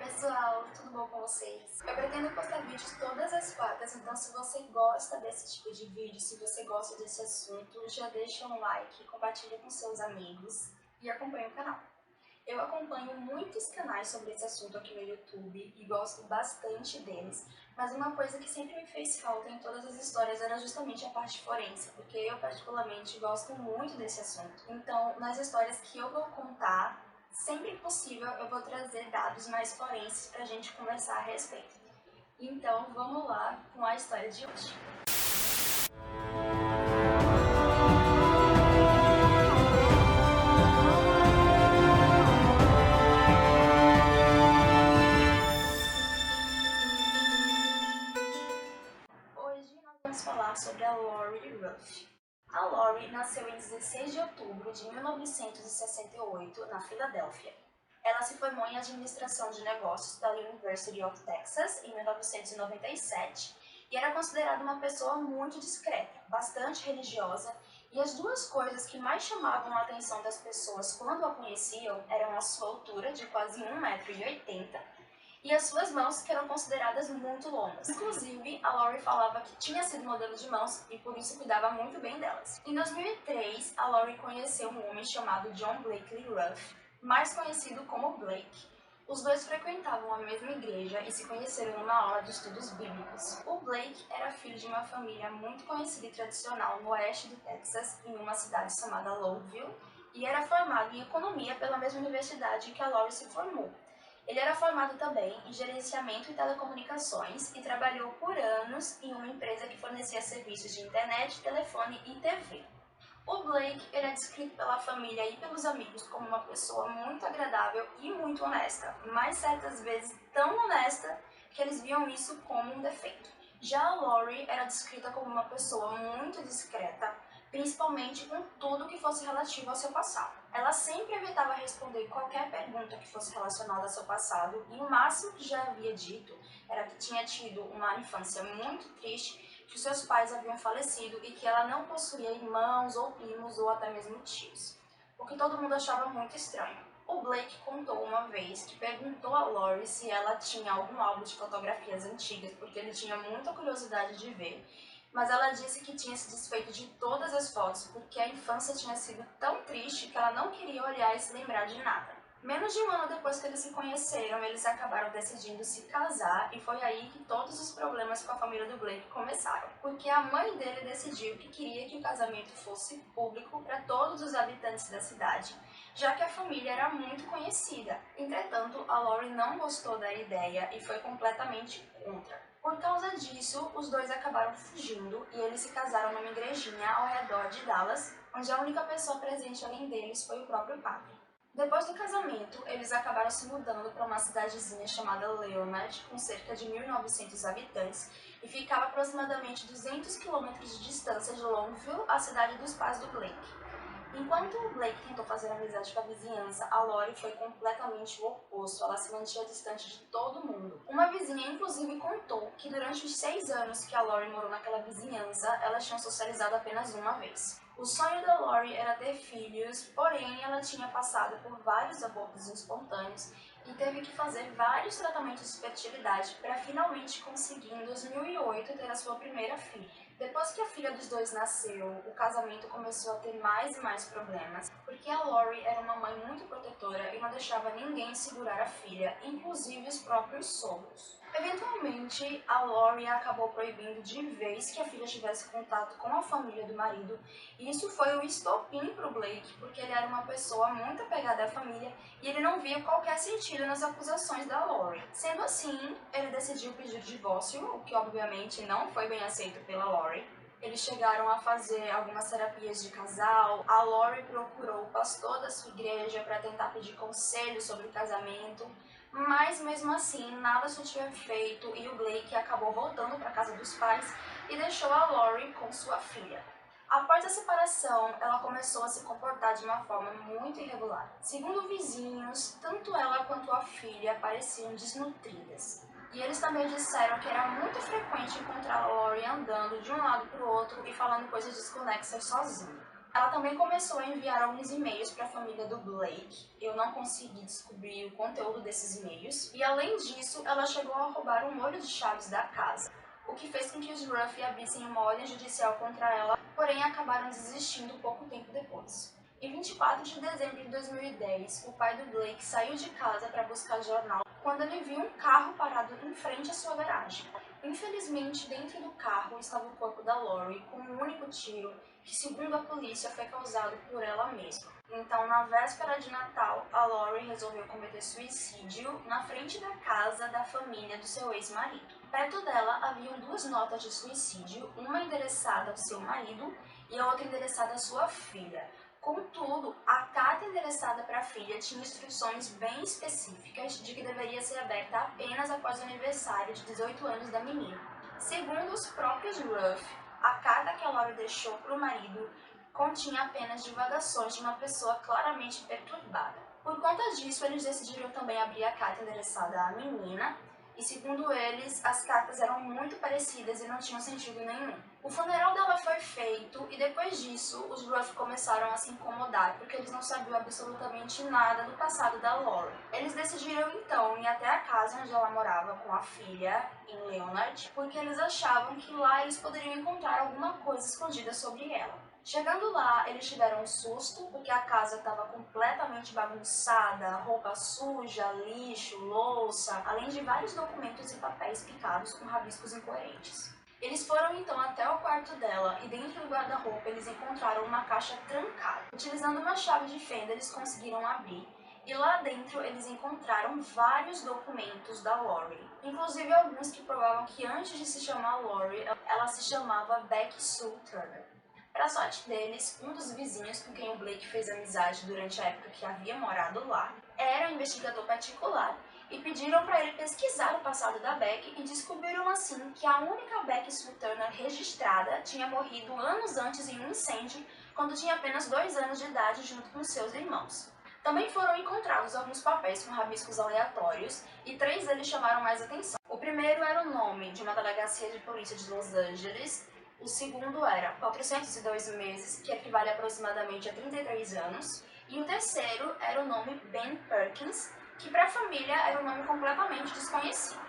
pessoal, tudo bom com vocês? Eu pretendo postar vídeos todas as quartas, então se você gosta desse tipo de vídeo, se você gosta desse assunto, já deixa um like, compartilha com seus amigos e acompanha o canal. Eu acompanho muitos canais sobre esse assunto aqui no YouTube e gosto bastante deles, mas uma coisa que sempre me fez falta em todas as histórias era justamente a parte forense, porque eu particularmente gosto muito desse assunto. Então, nas histórias que eu vou contar, sempre que possível eu vou trazer dados mais forenses pra gente conversar a respeito. Então, vamos lá com a história de hoje. Hoje nós vamos falar sobre a Lori Ruff. A Lori nasceu em 16 de outubro de 1968, na Filadélfia. Ela se formou em Administração de Negócios da University of Texas em 1997 e era considerada uma pessoa muito discreta, bastante religiosa, e as duas coisas que mais chamavam a atenção das pessoas quando a conheciam eram a sua altura, de quase 1,80 m, e as suas mãos, que eram consideradas muito longas. Inclusive, a Lori falava que tinha sido modelo de mãos e por isso cuidava muito bem delas. Em 2003, a Lori conheceu um homem chamado John Blakely Ruff, mais conhecido como Blake. Os dois frequentavam a mesma igreja e se conheceram numa aula de estudos bíblicos. O Blake era filho de uma família muito conhecida e tradicional no oeste do Texas, em uma cidade chamada Lowville, e era formado em economia pela mesma universidade que a Lori se formou. Ele era formado também em gerenciamento e telecomunicações e trabalhou por anos em uma empresa que fornecia serviços de internet, telefone e TV. O Blake era descrito pela família e pelos amigos como uma pessoa muito agradável e muito honesta, mas certas vezes tão honesta que eles viam isso como um defeito. Já a Lori era descrita como uma pessoa muito discreta, principalmente com tudo que fosse relativo ao seu passado. Ela sempre evitava responder qualquer pergunta que fosse relacionada ao seu passado e o máximo que já havia dito era que tinha tido uma infância muito triste, que seus pais haviam falecido e que ela não possuía irmãos ou primos ou até mesmo tios, o que todo mundo achava muito estranho. O Blake contou uma vez que perguntou a Lori se ela tinha algum álbum de fotografias antigas, porque ele tinha muita curiosidade de ver, mas ela disse que tinha se desfeito de todas as fotos porque a infância tinha sido tão triste que ela não queria olhar e se lembrar de nada. Menos de um ano depois que eles se conheceram, eles acabaram decidindo se casar e foi aí que todos os problemas com a família do Blake começaram, porque a mãe dele decidiu que queria que o casamento fosse público para todos os habitantes da cidade, já que a família era muito conhecida. Entretanto, a Lori não gostou da ideia e foi completamente contra. Por causa disso, os dois acabaram fugindo e eles se casaram numa igrejinha ao redor de Dallas, onde a única pessoa presente além deles foi o próprio padre. Depois do casamento, eles acabaram se mudando para uma cidadezinha chamada Leonard, com cerca de 1.900 habitantes, e ficava aproximadamente 200 quilômetros de distância de Longville, a cidade dos pais do Blake. Enquanto o Blake tentou fazer amizade com a vizinhança, a Lori foi completamente o oposto. Ela se mantinha distante de todo mundo. Uma vizinha, inclusive, contou que durante os 6 anos que a Lori morou naquela vizinhança, elas tinham socializado apenas uma vez. O sonho da Lori era ter filhos, porém ela tinha passado por vários abortos espontâneos e teve que fazer vários tratamentos de fertilidade para finalmente conseguir, em 2008, ter a sua primeira filha. Depois que a filha dos dois nasceu, o casamento começou a ter mais e mais problemas, porque a Lori era uma mãe muito protetora e não deixava ninguém segurar a filha, inclusive os próprios sogros. Eventualmente, a Lori acabou proibindo de vez que a filha tivesse contato com a família do marido, e isso foi o estopim para o Blake, porque ele era uma pessoa muito apegada à família e ele não via qualquer sentido nas acusações da Lori. Sendo assim, ele decidiu pedir divórcio, o que obviamente não foi bem aceito pela Lori. Eles chegaram a fazer algumas terapias de casal. A Lori procurou o pastor da sua igreja para tentar pedir conselho sobre o casamento, mas mesmo assim nada surtiu efeito e o Blake acabou voltando para a casa dos pais e deixou a Lori com sua filha. Após a separação, ela começou a se comportar de uma forma muito irregular. Segundo vizinhos, tanto ela quanto a filha pareciam desnutridas. E eles também disseram que era muito frequente encontrar a Lori andando de um lado para o outro e falando coisas desconexas sozinha. Ela também começou a enviar alguns e-mails para a família do Blake. Eu não consegui descobrir o conteúdo desses e-mails. E além disso, ela chegou a roubar um molho de chaves da casa, o que fez com que os Ruff abrissem uma ordem judicial contra ela, porém acabaram desistindo pouco tempo depois. Em 24 de dezembro de 2010, o pai do Blake saiu de casa para buscar jornal quando ele viu um carro parado em frente à sua garagem. Infelizmente, dentro do carro estava o corpo da Lori com um único tiro, que segundo a polícia foi causado por ela mesma. Então, na véspera de Natal, a Lori resolveu cometer suicídio na frente da casa da família do seu ex-marido. Perto dela haviam duas notas de suicídio, uma endereçada ao seu marido e a outra endereçada à sua filha. Contudo, a carta endereçada para a filha tinha instruções bem específicas de que deveria ser aberta apenas após o aniversário de 18 anos da menina. Segundo os próprios Ruff, a carta que a Lori deixou para o marido continha apenas divagações de uma pessoa claramente perturbada. Por conta disso, eles decidiram também abrir a carta endereçada à menina, e segundo eles, as cartas eram muito parecidas e não tinham sentido nenhum. O funeral dela foi feito e depois disso, os Ruff começaram a se incomodar porque eles não sabiam absolutamente nada do passado da Lori. Eles decidiram então ir até a casa onde ela morava com a filha, em Leonard, porque eles achavam que lá eles poderiam encontrar alguma coisa escondida sobre ela. Chegando lá, eles tiveram um susto, porque a casa estava completamente bagunçada, roupa suja, lixo, louça, além de vários documentos e papéis picados com rabiscos incoerentes. Eles foram então até o quarto dela e dentro do guarda-roupa eles encontraram uma caixa trancada. Utilizando uma chave de fenda, eles conseguiram abrir e lá dentro eles encontraram vários documentos da Lori, inclusive alguns que provavam que antes de se chamar Lori, ela se chamava Becky Sue Turner. Para sorte deles, um dos vizinhos com quem o Blake fez amizade durante a época que havia morado lá era um investigador particular e pediram para ele pesquisar o passado da Becky e descobriram assim que a única Becky Sue Turner registrada tinha morrido anos antes em um incêndio quando tinha apenas 2 anos de idade junto com seus irmãos. Também foram encontrados alguns papéis com rabiscos aleatórios e 3 deles chamaram mais atenção. O primeiro era o nome de uma delegacia de polícia de Los Angeles. O segundo era 402 meses, que equivale aproximadamente a 33 anos. E o terceiro era o nome Ben Perkins, que para a família era um nome completamente desconhecido.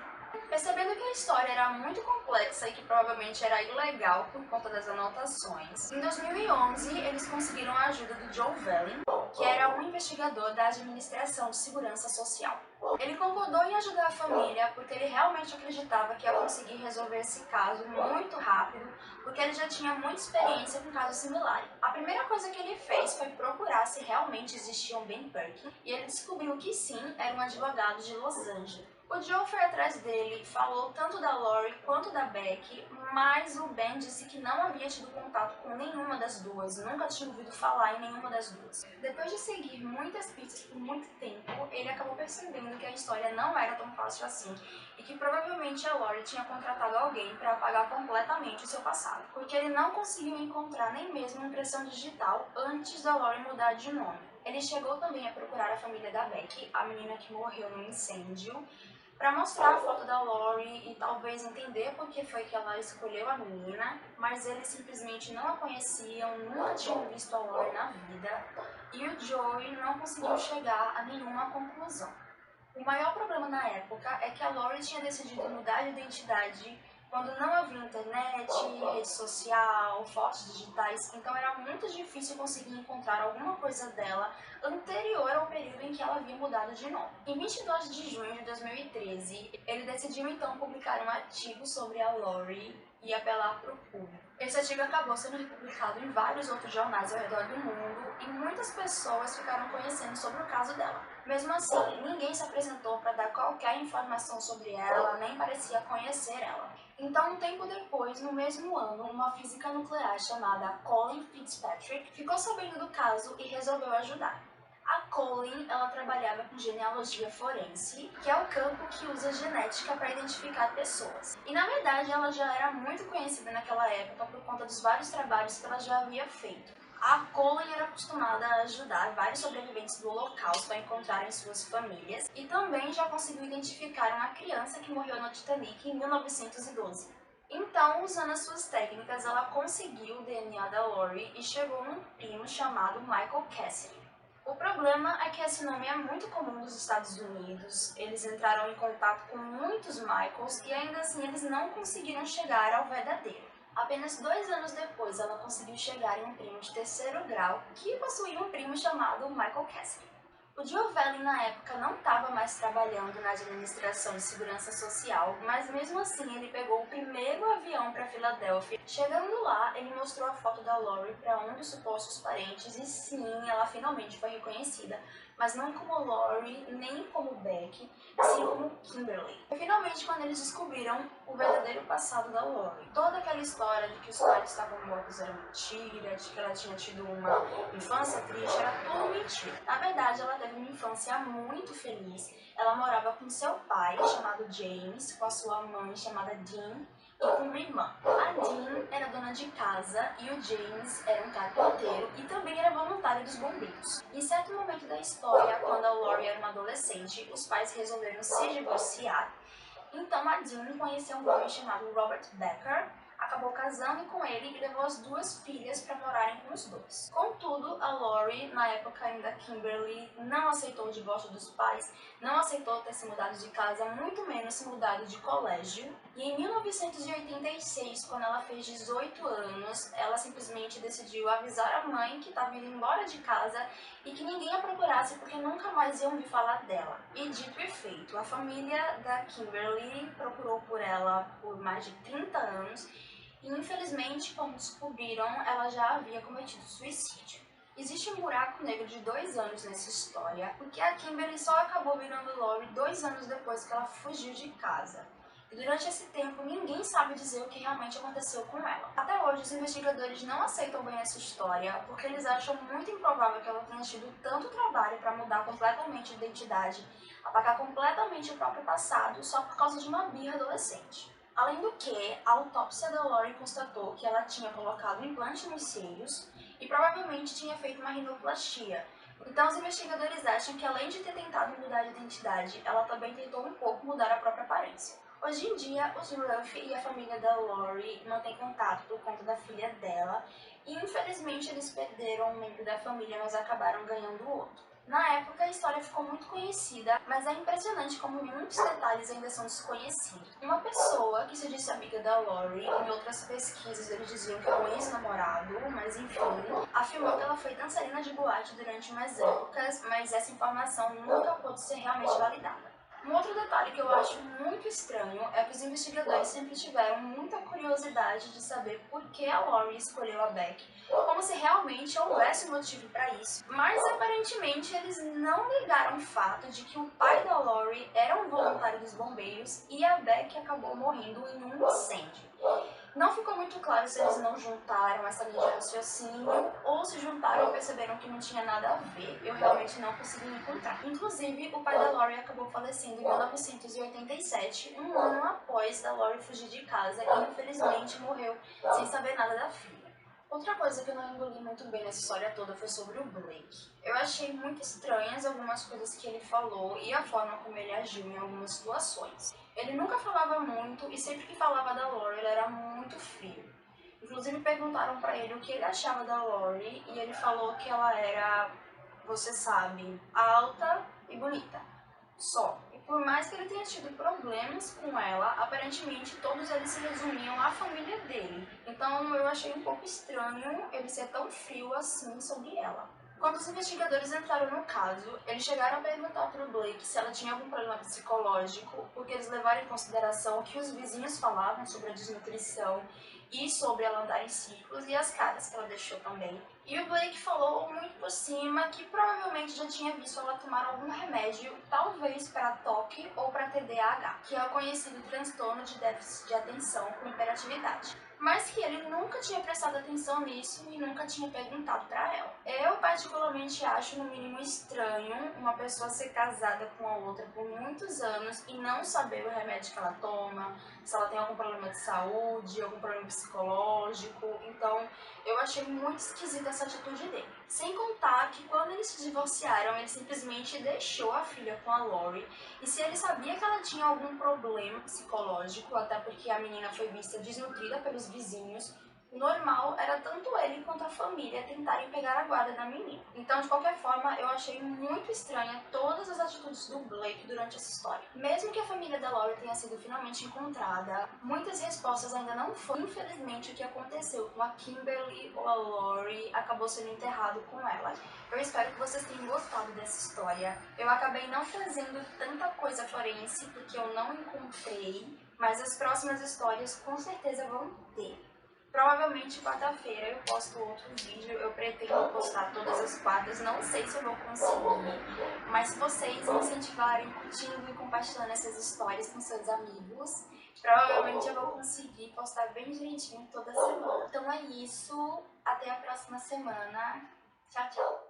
Percebendo que a história era muito complexa e que provavelmente era ilegal por conta das anotações, em 2011 eles conseguiram a ajuda do Joe Velling, que era um investigador da Administração de Segurança Social. Ele concordou em ajudar a família porque ele realmente acreditava que ia conseguir resolver esse caso muito rápido, porque ele já tinha muita experiência com casos similares. A primeira coisa que ele fez foi procurar se realmente existia um Ben Perkins, e ele descobriu que sim, era um advogado de Los Angeles. O Joe foi atrás dele, falou tanto da Lori quanto da Becky, mas o Ben disse que não havia tido contato com nenhuma das duas, nunca tinha ouvido falar em nenhuma das duas. Depois de seguir muitas pistas por muito tempo, ele acabou percebendo que a história não era tão fácil assim e que provavelmente a Lori tinha contratado alguém para apagar completamente o seu passado, porque ele não conseguiu encontrar nem mesmo uma impressão digital antes da Lori mudar de nome. Ele chegou também a procurar a família da Becky, a menina que morreu no incêndio, para mostrar a foto da Lori e talvez entender por que foi que ela escolheu a menina, mas eles simplesmente não a conheciam, nunca tinham visto a Lori na vida, e o Joey não conseguiu chegar a nenhuma conclusão. O maior problema na época é que a Lori tinha decidido mudar de identidade quando não havia internet, rede social, fotos digitais, então era muito difícil conseguir encontrar alguma coisa dela anterior ao período em que ela havia mudado de nome. Em 22 de junho de 2013, ele decidiu então publicar um artigo sobre a Lori e apelar para o público. Esse artigo acabou sendo republicado em vários outros jornais ao redor do mundo e muitas pessoas ficaram conhecendo sobre o caso dela. Mesmo assim, ninguém se apresentou para dar qualquer informação sobre ela, nem parecia conhecer ela. Então, um tempo depois, no mesmo ano, uma física nuclear chamada Colin Fitzpatrick ficou sabendo do caso e resolveu ajudar. A Colin, ela trabalhava com genealogia forense, que é o campo que usa genética para identificar pessoas. E na verdade, ela já era muito conhecida naquela época por conta dos vários trabalhos que ela já havia feito. A Colin era acostumada a ajudar vários sobreviventes do Holocausto a encontrarem suas famílias e também já conseguiu identificar uma criança que morreu no Titanic em 1912. Então, usando as suas técnicas, ela conseguiu o DNA da Lori e chegou num primo chamado Michael Cassidy. O problema é que esse nome é muito comum nos Estados Unidos, eles entraram em contato com muitos Michaels e ainda assim eles não conseguiram chegar ao verdadeiro. Apenas 2 anos depois, ela conseguiu chegar em um primo de terceiro grau que possuía um primo chamado Michael Cassidy. O Giovelli, na época, não estava mais trabalhando na administração de segurança social, mas mesmo assim ele pegou o primeiro avião para Filadélfia. Chegando lá, ele mostrou a foto da Lori para um dos supostos parentes e sim, ela finalmente foi reconhecida, mas não como Lori, nem como Beck, e sim como Kimberly. Foi finalmente quando eles descobriram o verdadeiro passado da Lori. Toda aquela história de que os pais estavam mortos era mentira, de que ela tinha tido uma infância triste, era tudo mentira. Na verdade, ela teve uma infância muito feliz. Ela morava com seu pai, chamado James, com a sua mãe, chamada Dean, e com uma irmã. A Dean era dona de casa e o James era um carpinteiro e também era voluntário dos bombeiros. Em certo momento da história, quando a Lori era uma adolescente, os pais resolveram se divorciar. Então a Dean conheceu um homem chamado Robert Becker, acabou casando com ele e levou as duas filhas para morarem com os dois. Contudo, a Lori, na época ainda Kimberly, não aceitou o divórcio dos pais, não aceitou ter se mudado de casa, muito menos se mudado de colégio. E em 1986, quando ela fez 18 anos, ela simplesmente decidiu avisar a mãe que estava indo embora de casa e que ninguém a procurasse porque nunca mais iam ouvir falar dela. E dito e feito, a família da Kimberly procurou por ela por mais de 30 anos e infelizmente, quando descobriram, ela já havia cometido suicídio. Existe um buraco negro de 2 anos nessa história, porque a Kimberly só acabou virando Lori 2 anos depois que ela fugiu de casa. E durante esse tempo, ninguém sabe dizer o que realmente aconteceu com ela. Até hoje, os investigadores não aceitam bem essa história, porque eles acham muito improvável que ela tenha tido tanto trabalho para mudar completamente a identidade, apagar completamente o próprio passado, só por causa de uma birra adolescente. Além do que, a autópsia da Lori constatou que ela tinha colocado um implante nos seios e provavelmente tinha feito uma rinoplastia. Então, os investigadores acham que, além de ter tentado mudar de identidade, ela também tentou um pouco mudar a própria aparência. Hoje em dia, os Ruff e a família da Lori mantêm contato por conta da filha dela e, infelizmente, eles perderam um membro da família, mas acabaram ganhando outro. Na época, a história ficou muito conhecida, mas é impressionante como muitos detalhes ainda são desconhecidos. Uma pessoa que se disse amiga da Lori, em outras pesquisas eles diziam que era um ex-namorado, mas enfim, afirmou que ela foi dançarina de boate durante umas épocas, mas essa informação nunca pôde ser realmente validada. Um outro detalhe que eu acho muito estranho é que os investigadores sempre tiveram muita curiosidade de saber por que a Lori escolheu a Beck, como se realmente houvesse um motivo para isso. Mas aparentemente eles não negaram o fato de que o pai da Lori era um voluntário dos bombeiros e a Beck acabou morrendo em um incêndio. Não ficou muito claro se eles não juntaram essa linha de raciocínio ou se juntaram e perceberam que não tinha nada a ver. Eu realmente não consegui encontrar. Inclusive, o pai da Lori acabou falecendo em 1987, um ano após da Lori fugir de casa e infelizmente morreu sem saber nada da filha. Outra coisa que eu não engoli muito bem nessa história toda foi sobre o Blake. Eu achei muito estranhas algumas coisas que ele falou e a forma como ele agiu em algumas situações. Ele nunca falava muito e sempre que falava da Lori ele era muito frio. Inclusive perguntaram pra ele o que ele achava da Lori e ele falou que ela era, você sabe, alta e bonita. Só. E por mais que ele tenha tido problemas com ela, aparentemente todos eles se resumiam à família dele. Então eu achei um pouco estranho ele ser tão frio assim sobre ela. Quando os investigadores entraram no caso, eles chegaram a perguntar para o Blake se ela tinha algum problema psicológico, porque eles levaram em consideração o que os vizinhos falavam sobre a desnutrição e sobre ela andar em ciclos e as caras que ela deixou também. E o Blake falou muito por cima que provavelmente já tinha visto ela tomar algum remédio, talvez para TOC ou para TDAH, que é o conhecido transtorno de déficit de atenção com hiperatividade. Mas que ele nunca tinha prestado atenção nisso e nunca tinha perguntado para ela. Eu particularmente acho no mínimo estranho uma pessoa ser casada com a outra por muitos anos e não saber o remédio que ela toma, se ela tem algum problema de saúde, algum problema psicológico, então eu achei muito esquisita essa atitude dele. Sem contar que quando eles se divorciaram, ele simplesmente deixou a filha com a Lori, e se ele sabia que ela tinha algum problema psicológico, até porque a menina foi vista desnutrida pelos vizinhos, o normal era tanto ele quanto a família tentarem pegar a guarda da menina. Então, de qualquer forma, eu achei muito estranha todas as atitudes do Blake durante essa história. Mesmo que a família da Lori tenha sido finalmente encontrada, muitas respostas ainda não foram. Infelizmente, o que aconteceu com a Kimberly ou a Lori acabou sendo enterrado com ela. Eu espero que vocês tenham gostado dessa história. Eu acabei não trazendo tanta coisa forense porque eu não encontrei, mas as próximas histórias com certeza vão ter. Provavelmente quarta-feira eu posto outro vídeo, eu pretendo postar todas as quartas, não sei se eu vou conseguir, mas se vocês me incentivarem curtindo e compartilhando essas histórias com seus amigos, provavelmente eu vou conseguir postar bem direitinho toda semana. Então é isso, até a próxima semana, tchau, tchau!